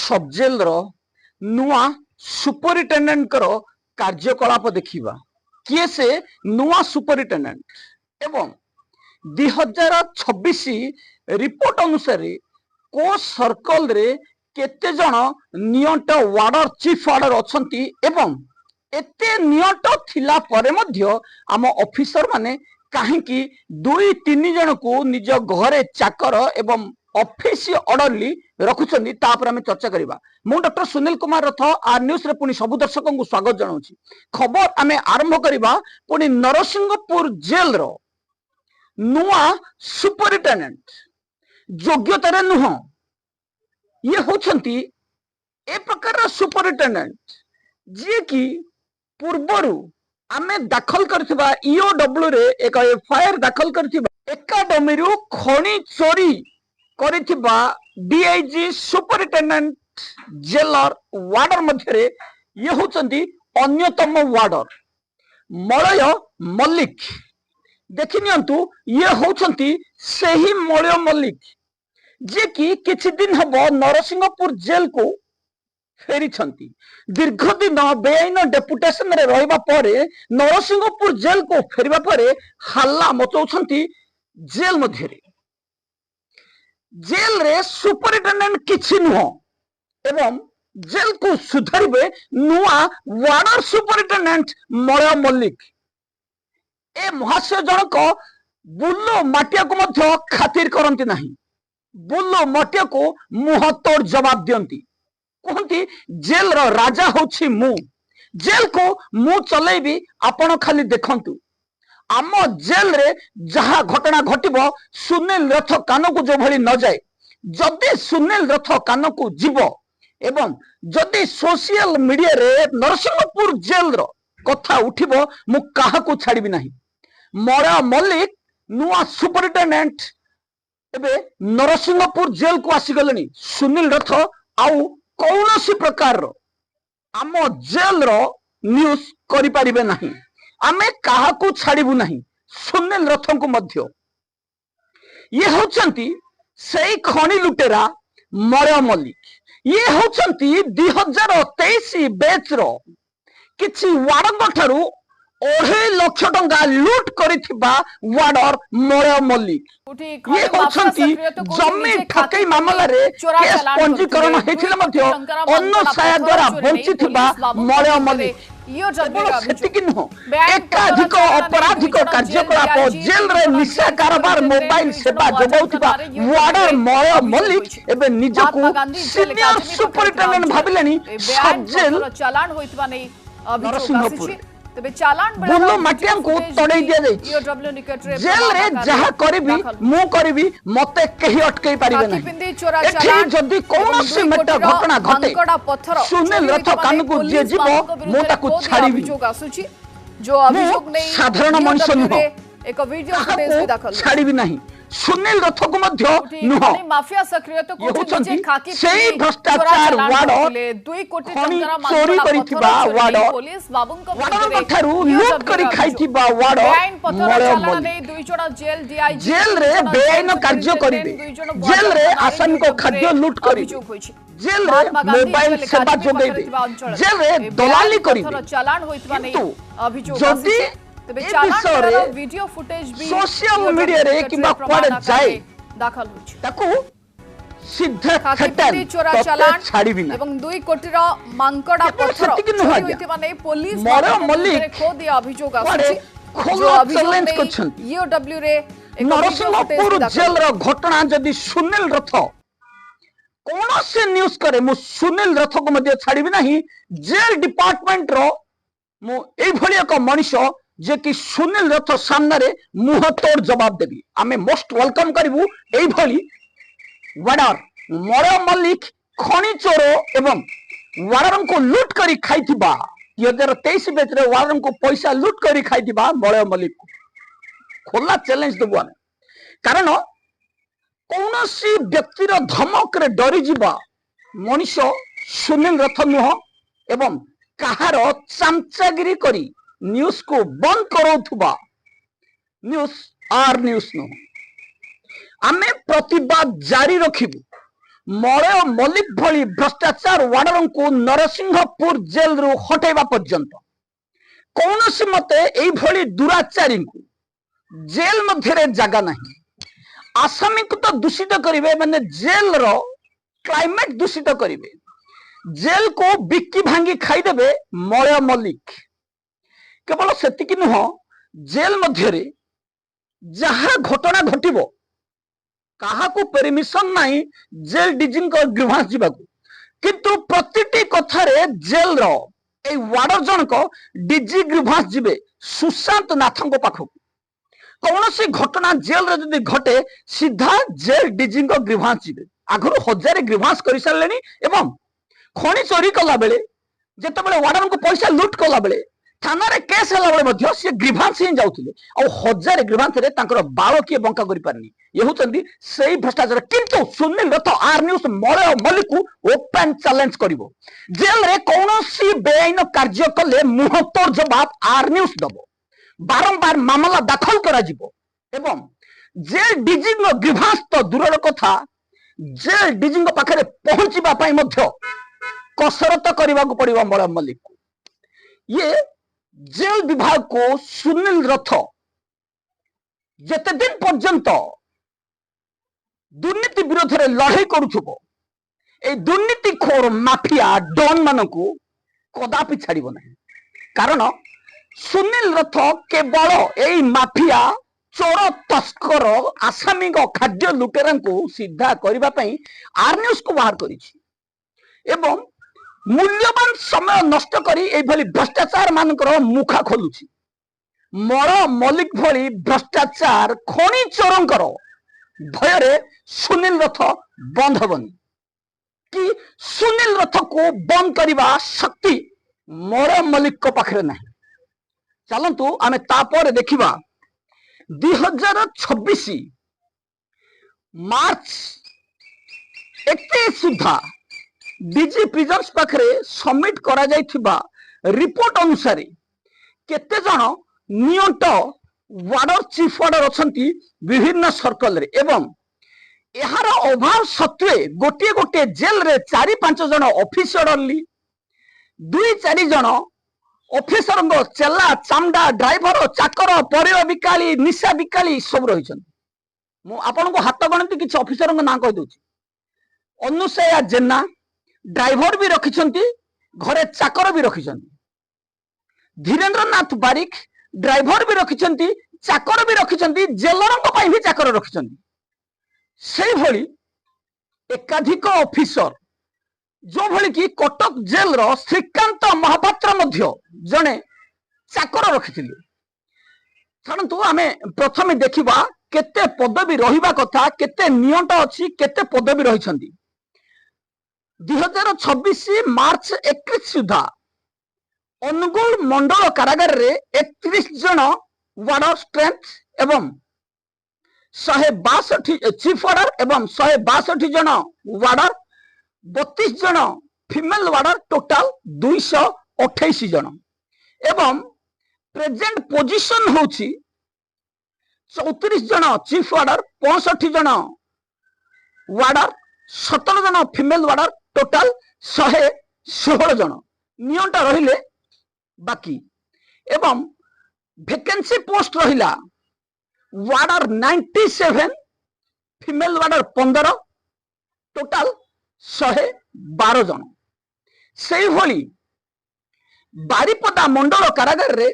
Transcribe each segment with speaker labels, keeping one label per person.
Speaker 1: सब जेल नुआ सुपरिटेडेंट कार्यकलाप देखा किए से नुआ सुपरिटेडेंट एवं 2026 रिपोर्ट अनुसार को सर्कल रे केते जन नियंट वार्डर चीफ वार्डर अच्छी एवं एते नियंट थिला परे मध्य आम ऑफिसर माने कहीं 2-3 जन को निज घरे चाकर एवं ऑफिस ऑर्डरली रखुचंदी तापर आम चर्चा करबा। मु डॉक्टर सुनील कुमार रथ आर न्यूज रे पुनी सब दर्शकों को स्वागत जनाउछि। खबर आम आरंभ करबा पुनी नरसिंहपुर जेल रो नुआ सुपरिटेडेंट योग्यतार नुह ये होछंती ए प्रकार सुपरिटेडेंट जे कि पूर्वरु आमे दाखल करथिबा ईओडब्ल्यू रे एक एफआईआर दाखल करथिबा एकाडेमी रु खणी चोरी करथिबा डीआईजी सुपरिटेडेंट जेलर वार्डर मध्यरे ये होछंती अन्यतम वार्डर मलय मल्लिक। देखि नियंतु ये होछंती सही मलय मल्लिक जे कि किछि दिन हबो नरसिंहपुर जेल को फेरी छंती। दीर्घ दिन बेआईन डेपुटेशन रे रहिबा परे नरसिंहपुर जेल को फेरिबा परे हल्ला मचौछंती जेल मध्यरे। जेल रे सुपरिटेडेंट किछि नुह एवं जेल को सुधारिबे नुआ वार्डर सुपरिटेडेंट मलय मल्लिक। ए महाशय जनक बुल्लो माटिया को मध्य खातिर करंती नहीं। बुल्लो माटिया को मुह तोड़ जवाब दियंती कहती जेल रो राजा होछि मु जेल को मु चलेबी आपण खाली देखंतु। आम जेल रे जहा घटना घटिबो सुनील रथ कान को जो भली न जाए जदि सुनील रथ कान को जीव एवं जदि सोशल मीडिया रे नरसिंहपुर जेल रो कथा उठिबो मु काहा को छाड़िबी नहीं। मलय मल्लिक नुआ सुपरिटेडेंट एबे नरसिंहपुर जेल को आसीगले सुनील रथ आउ कौनसी प्रकार रो आम जेल रो न्यूज करि परिबे नहीं। आमे काहा को छाड़िबु नहीं सुनील रथ को मध्य। ये होचंती सही खणी लुटेरा मलय मल्लिक। ये होचंती 2023 बैच रो किछि वार्डर ठारू 2.5 लाख टंका लूट करिथिबा वार्डर मलय मल्लिक। ये होचंती जमी ठकई मामला रे केस पंजीकरण हेथिले मध्य अन्य सहाय द्वारा वंचितबा मलय मल्लिक। एकाधिक अपराधिक कार्यकलाप जेल रे निशा कारोबार मोबाइल सेवा जोगाउथिबा वार्डर मलय मल्लिक एबे निजको सीनियर सुपरिटेडेंट भाबिलेनी सब जेल
Speaker 2: चालान होइतबा नै
Speaker 1: नरसिंहपुर
Speaker 2: तबे चालान
Speaker 1: बुल्लो माटिया को तोड़ै दिया जाय। जेल रे जहा करबी मु करबी मते केही अटकै पारिबे नै। एठी जदी कोनोसी मेटा घटना घटे सुनील रथ कान को जे जीवो मु ताकू छाड़ीबी।
Speaker 2: जो अभियोग नै
Speaker 1: साधारण मनुष्य नुह
Speaker 2: एक वीडियो फुटेज भी दाखल
Speaker 1: छाड़ीबी नहीं। सुनील रथ को मध्य नुह
Speaker 2: माफिया सक्रियता को निजे खाकी
Speaker 1: सेही भ्रष्टाचार वार्डर
Speaker 2: 2 कोटी टंका
Speaker 1: चोरी करिथिबा वार्डर
Speaker 2: पुलिस बाबूंका
Speaker 1: वार्डर ठारू लूट करि खाइथिबा वार्डर मलय मल्लिक।
Speaker 2: दुई जोड़ा जेल डीआईजी
Speaker 1: जेल रे बेआईन कार्य करिबे जेल रे आसामी को खाद्य लूट करि जेल रे मोबाइल सेवा जोगैबे जेल रे दलाली करिबे
Speaker 2: चालान होइतबा नै अभियोग
Speaker 1: जदी
Speaker 2: तबे चालान वीडियो फुटेज भी
Speaker 1: सोशल मीडिया रे किबा कोड जाय
Speaker 2: दाखल होछि
Speaker 1: ताकू सीधा खटल
Speaker 2: चोरा चालान
Speaker 1: छाड़ीबी ना
Speaker 2: एवं 2 कोटी रो मांकड़ा पत्थर होइतबा नै पुलिस
Speaker 1: मलय मल्लिक
Speaker 2: खो दिया अभियोग आछि
Speaker 1: खोला चैलेंज करछन
Speaker 2: ईओडब्ल्यू रे
Speaker 1: नरसिंहपुर जेल रो घटना जदी सुनील रथ कोनोसे न्यूज करे मु सुनील रथ को मध्य छाड़ीबी नहीं। जेल डिपार्टमेंट रो मु एई भली एक मनुष्य जे कि सुनील रथ सामने रे मुह तोड़ जवाब देबी। आमे मोस्ट वेलकम करिवु एई भली वार्डर मलय मल्लिक खणी चोर एवं वार्डर को लूट करी खाइथिबा 2023 बैच रे वार्डर को पैसा लूट करी खाइथिबा मलय मल्लिक को खोला चैलेंज देबु आमे। कारण कौनसी व्यक्तिर धमक रे डरी जीवा मनुष्य सुनील रथ नुह एवं कहार चामचागिरी करी न्यूज को बंद करोथुबा न्यूज आर न्यूज नुह। आमे प्रतिवाद जारी रखिबु मलय मल्लिक भली भ्रष्टाचार वार्डर को नरसिंहपुर जेल रु हटाइबा पर्यंत कौन सी मते एई भली दुराचारी को जेल मध्य जगह नहीं। आसामी को तो दूषित करेंगे माने जेल रो क्लाइमेट दूषित करेंगे, जेल को बिक्की भांगी खाईदेवे मलय मल्लिक। केवल सेतिकी नुह, जेल मध्य जहा घटना घटिबो काहाकू परमिशन नहीं जेल डीजी ग्रीभांस जीवाकू, किंतु प्रतिटी कथारे जेल रो ए वार्डर जनक डीजी ग्रीभांस जीवे सुशांत नाथन पाखक। कौन सी घटना जेल रे जदि घटे सीधा जेल डीजी ग्रीभांस जीवे। आगु 1000 ग्रीभांस कर सारे एवं खଣି चोरी कला बेले जेतेबेले वार्डन को पैसा लुट कला बेले थाना रे केस हला बेले मध्य से ग्रीभांस ही जाउथिले आ 1000 ग्रीभांस रे तांकर बाळ किए बंका करि पारनी। ये होचंदी सेही भ्रष्टाचार। किंतु सुनील रथ आर न्यूज मलय मल्लिक को ओपन चैलेंज करिवो। जेल रे कौनसी बेआईन कार्य कले मुहत्तर जवाब आर न्यूज दबो। बारंबार मामला दाखल करा जिवो एवं जेल डीजी ग्रीभांस तो दूरर कथा जेल डीजी पाखरे पहुंचीबा पई मध्य कसरत करने को पड़ो मलय मल्लिक को। ये जेल विभाग को सुनील रथ जेते दिन पर्यंत दुर्नीति विरोध में लड़ाई करुथबो ए दुर्नीतिखोर माफिया डॉन मानकू कदापि छाड़िबो नहीं। कारण सुनील रथ केवल ए माफिया चोर तस्कर आसामी खाद्य लुटेरा को सीधा करने पई आर न्यूज को बाहर करिछि एवं मूल्यवान समय नष्ट करी ए भली भ्रष्टाचार मानकर मुखा खोलुछि। मलय मल्लिक भली भ्रष्टाचार खଣି चोरंकर भୟରେ सुनील रथ बंद हबनी कि सुनील रथ को बंद करने शक्ति मलय मल्लिक को पाखरे नहीं। चलंतु आमे तापर देखिबा 2026 मार्च 31 सुधा डीजी प्रिजन्स पाखरे सबमिट करा जाइथिबा रिपोर्ट अनुसार केते जण नियंट वार्डर चीफ वार्डर अछंती विभिन्न सर्कल रे एवं एहार अभाव सत्वे गोटे गोटे जेल रे 4-5 जण ऑफिसर ओनली 2-4 जण ऑफिसर चेला चामडा ड्राइवर चाकर परिवा बिकाली निशा बिकाली सब रही। मु आपन को हाथ गणती किसी ऑफिसर ना कह दूची। अनुसया जेना ड्राइवर भी रखिछंती, घरे चाकर भी रखिछंती। धीरेन्द्र नाथ बारिक ड्राइवर भी रखिछंती, चाकर भी रखिछंती, जेलरंग पई भी चाकर रखिछंती। सेही भली एकाधिक ऑफिसर जो भली कि कटक जेल रो श्रीकांत महापात्र मध्य जने चाकर रखिथिले। छाड़ंतु आमे प्रथमे देखिबा केते पदवी रहिबा कथा, केते नियंट अछि, केते पदवी रहिछंती। 2026 मार्च 31 सुधा अनुगुल मंडल कारागार रे 31 जन वार्डर स्ट्रेंथ एवं 162 चीफ वार्डर एवं 162 जन वार्डर 32 जन फीमेल वार्डर टोटाल 228 जन एवं प्रेजेंट पोजीशन होची 34 जन चीफ वार्डर 65 जन वार्डर 17 जन फीमेल वार्डर टोटाल 116 जन नियंट रहिले बाकी एवं वैकेंसी पोस्ट रहिला वार्डर 97 फीमेल वार्डर 15 टोटाल 112 जन। सेही भली बारिपदा मंडल कारागार रे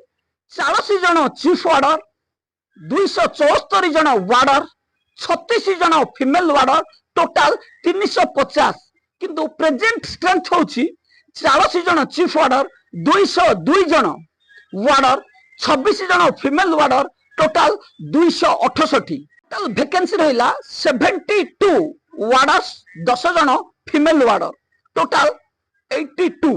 Speaker 1: 40 जन चीफ वार्डर 274 जन वार्डर 36 जन फीमेल वार्डर टोटाल 350 किंतु प्रेजेंट स्ट्रेंथ होची 40 जन चीफ वार्डर 202 जन वार्डर 26 जन फीमेल वार्डर टोटाल 268 टोटाल वैकेंसी रहिला 72 वार्डर्स 10 जन फीमेल वार्डर टोटाल 82।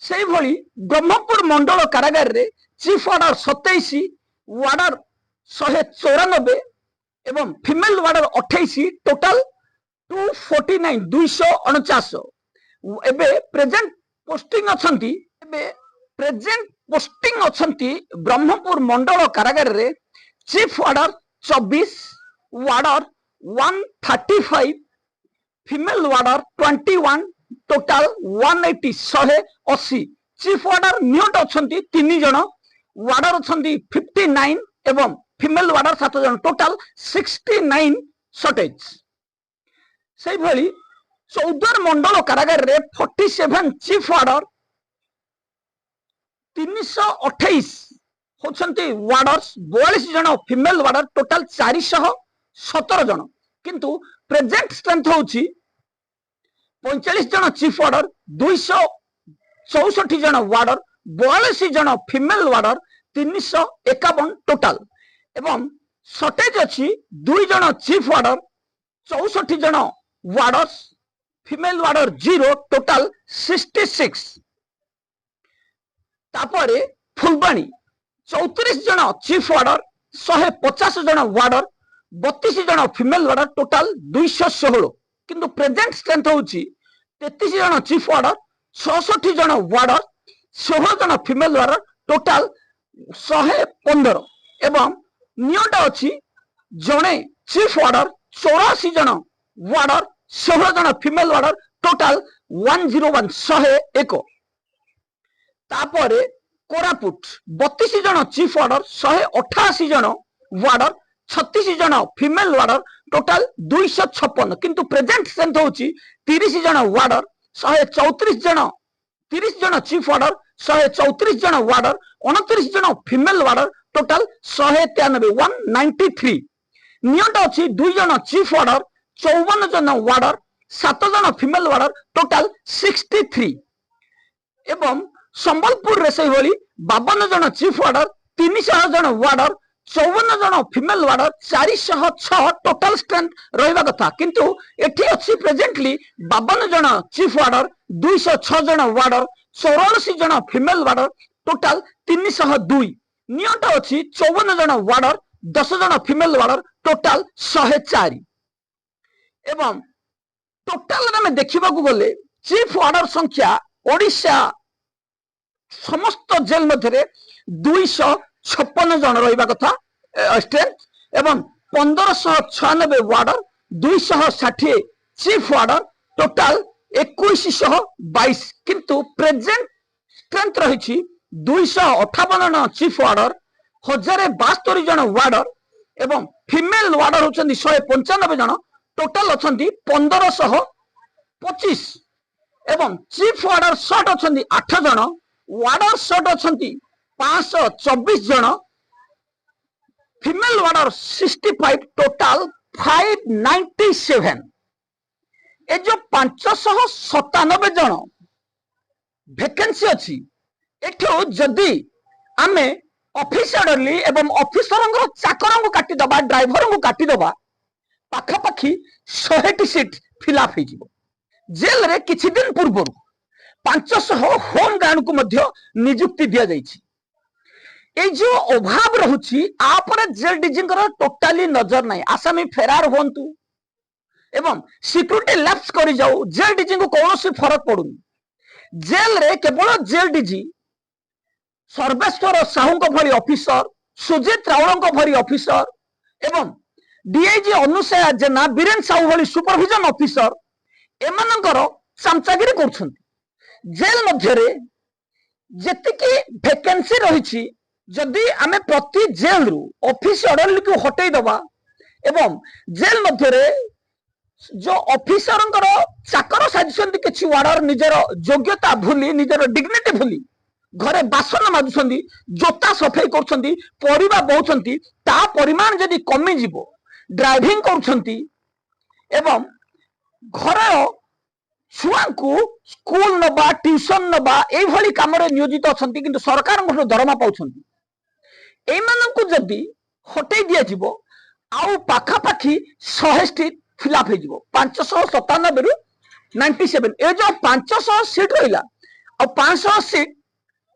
Speaker 1: सेही भली ब्रह्मपुर मंडल कारागार रे चीफ वार्डर 27 वार्डर 194 एवं फीमेल वार्डर 28 टोटाल 249 249। एबे प्रेजेंट पोस्टिंग अछंती ब्रह्मपुर मंडल कारागार रे चीफ वार्डर 24 वार्डर 135 ଫିମେଲ ୱାର୍ଡର 21, ଟୋଟାଲ 180 180। ଚିଫ ୱାର୍ଡର ନିୟୋଟ ଅଛନ୍ତି 3 ଜଣ, ୱାର୍ଡର ଅଛନ୍ତି 59 ଏବଂ ଫିମେଲ ୱାର୍ଡର 7 ଜଣ, ଟୋଟାଲ 69 ସର୍ଟେଜ। ସେଇଭଳି 14 ମଣ୍ଡଳ କାରାଗାରରେ 47 ଚିଫ ୱାର୍ଡର, 328 होचंती वार्डर्स, 42 जन फीमेल वार्डर, टोटल 417 जन। किंतु प्रेजेंट स्ट्रेंथ होची 45 जन चीफ वार्डर, 264 जन वार्डर, 42 जन फीमेल वार्डर, 351 टोटल। एवं शॉर्टेज अछि 2 जन चीफ वार्डर, 64 जन वार्डर्स, फीमेल वार्डर 0, टोटल 66। तापरे फुलबाणी 34 जन चीफ वार्डर, 150 जन वार्डर, 32 जन फीमेल वार्डर, टोटल 216। किंतु प्रेजेंट स्ट्रेंथ होची 33 जन चीफ वार्डर, 66 जन वार्डर, 16 जन फीमेल वार्डर, टोटल 115। एवं नियत अछि जने चीफ वार्डर, 84 जन वार्डर, 16 जन फीमेल वार्डर, टोटल 101 101। तापरे कोरापुट 32 जन चीफ वार्डर, 188 जन वार्डर, 36 जन फीमेल वार्डर, टोटल 256। किंतु प्रेजेंट स्ट्रेंथ होची 30 जन वार्डर, 134 जन, 30 जन चीफ वार्डर, 134 जन वार्डर, 29 जन फीमेल वार्डर, टोटल 193 193। नियत अछि 2 जन चीफ वार्डर, 54 जन वार्डर, 7 जन फीमेल वार्डर, टोटल 63। एवं संबलपुर रे से भली 52 जन चीफ वार्डर, 300 जन वार्डर, 54 जन फीमेल वार्डर, 406 टोटल स्ट्रेंथ रहिबा कथा। किंतु एठी अछि प्रेजेंटली 52 जन चीफ वार्डर, 206 जन वार्डर, 84 जन फीमेल वार्डर, टोटल 302। नियत अछि 54 जन वार्डर, 10 जन फीमेल वार्डर, टोटल 104। एवं टोटल रे देखिबा को गले चीफ वार्डर संख्या ओडिशा समस्त जेल मध्य 256 जन रहिबा कथा स्ट्रेंथ। एवं 1596 वार्डर, 260 चीफ वार्डर, टोटल 2122। किंतु प्रेजेंट स्ट्रेंथ रही 258 जन चीफ वार्डर, 1072 जन वार्डर, एवं फीमेल वार्डर होचंदी 195 जन, टोटल अछंती 1525। एवं चीफ वार्डर शॉर्ट अछंती 8 जन, वार्डर शॉर्ट अछंती 524 जन, फीमेल वार्डर 65, टोटल 597। ए जो 597 जन वैकेंसी अछि एठो जदी आमे ऑफिसरली एवं ऑफिसर चाकर को काटी दबा, ड्राइवर को काटी दबा, पाखापाखी 100 सीट फिलअप हो जिवो। जेल रे किछि दिन पूर्व 500 होम गार्ड को मध्य नियुक्ति दिया जाइछि। ए जो अभाव रहुछि आपरे जेल डीजी टोटाली नजर नाही। आसामी फेरार होंतु एवं सिक्यूरिटी लैप्स करि जाऊ, जेल डीजी को कौनसी फरक पड़ुनी। जेल रे केवल जेल डीजी सर्वेश्वर साहू को भली ऑफिसर, सुजित रावल को भली ऑफिसर एवं डीआईजी अनुसया जेना, बीरेन साहू भली सुपरविजन ऑफिसर एमानकर चामचागिरी करछन्ती। जेल मध्य जेतिकी वैकेंसी रही जदि आमे प्रति जेल रु ऑफिस ऑर्डरली को हटई दबा एवं जेल मध्य जो ऑफिसर चाकर साजिशंती किछि वार्डर निजर योग्यता भूली, निजर डिग्निटी भूली घरे बासन माजुछंती, जोता सफाई करछंती, परिबा बहुछंती, ता परिमाण जदि कमी जिवो, ड्राइविंग करछंती एवं घर छुआ को स्कूल नबा, ट्यूशन नबा, एई भली काम रे नियोजित अछंती, किंतु सरकार को दरमा पाउछंती। एई मानन को जदि हटई दिया जिवो आउ पाखापाखी 100 सीट फिलअप हो जिवो। 597 रु 97। ए जो 500 सीट रहिला आ 500 सीट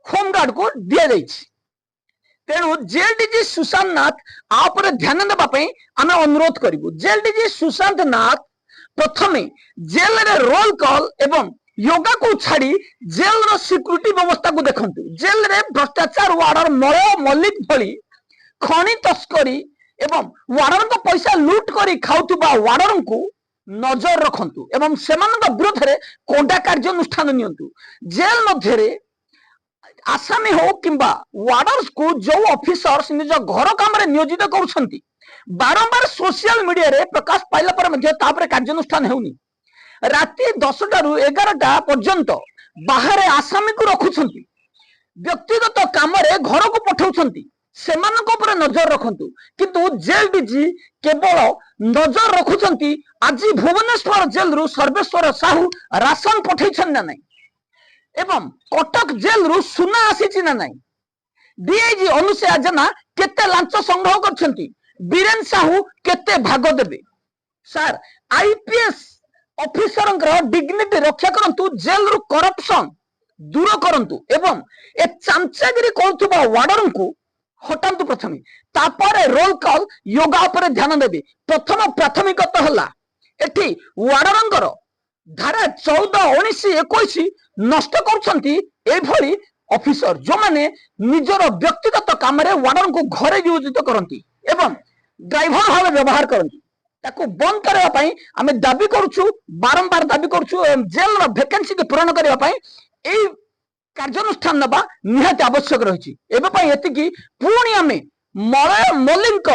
Speaker 1: होम गार्ड को दिया जाइछि। तेणु जेल डीजी सुशांत नाथ आप ध्यान देबा पई आमे अनुरोध करिवु। जेल डीजी सुशांत नाथ प्रथमे जेल रे रोल कॉल एवं योगा को छाड़ी जेल रो सिक्यूरिटी व्यवस्था को देखंतु। जेल रे भ्रष्टाचार, वार्डर मलय मल्लिक भली खनि तस्करी एवं वार्डर को पैसा लूट करी खाउतबा वार्डर को नजर रखंतु एवं सेମାନଙ୍କ विरोधରେ कोडा कार्यानुष्ठान नियंतु जेल मध्यरे आसामी हो किंबा वार्डर्स को जो ऑफिसर्स निज घर काम रे नियोजित करूछंती बारंबार सोशल मीडिया रे प्रकाश पाइला पर मध्य तापर कार्यानुष्ठान हेउनी राति 10टा रु 11टा पर्यंत बाहर आसामी को रखुछंती व्यक्तिगत काम रे घर को पठाउछंती सेମାନଙ୍କ ଉପରେ नजर रखंतु किंतु जेल डीजी केवल नजर रखुछंती आज भुवनेश्वर जेल रु सर्वेश्वर साहू राशन पठैछन ना नहीं एवं कटक जेल रु सुना आसीछि ना नहीं डीआईजी अनुसया जेना केते लांच संग्रह करछंती बीरेन साहू केते भाग देबे सर आईपीएस ऑफिसरंकर डिग्निटी रक्षा करंतु जेल रु करप्शन दूर करंतु एवं ए चामचागिरी करथुबा वार्डर को हटान्तु प्रथमे तापर रोल कॉल योगा पर ध्यान देबे प्रथम प्राथमिकता हला एठी वार्डरंकर धारा 14 19 21 नष्ट करछंती एभली ऑफिसर जो माने निजर व्यक्तिगत काम रे वार्डर को घरे नियोजित करंती एवं ड्राइवर भाव व्यवहार करंती ताको बंद करबा पई आमे दाबी करूछु बारंबार दाबी करूछु जेल रो वैकेंसी के पूर्ण करबा पई एई कार्यानुष्ठान नबा निहाती आवश्यक रही एति पुणी आम मलय मल्लिक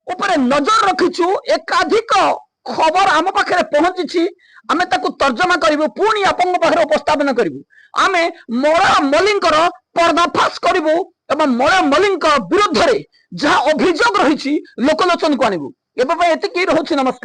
Speaker 1: ऊपर नजर रखीचु एकाधिक खबर आम पाखे पहुंची आम तर्जमा करूँ पुणी आपण पाखे उपस्थापन करूँ आम मलय मल्लिक पर्दाफाश करूँ एवं मलय मल्लिक विरुद्ध जहाँ अभियोग रही लोकलोचन को आणबू एति रही नमस्कार।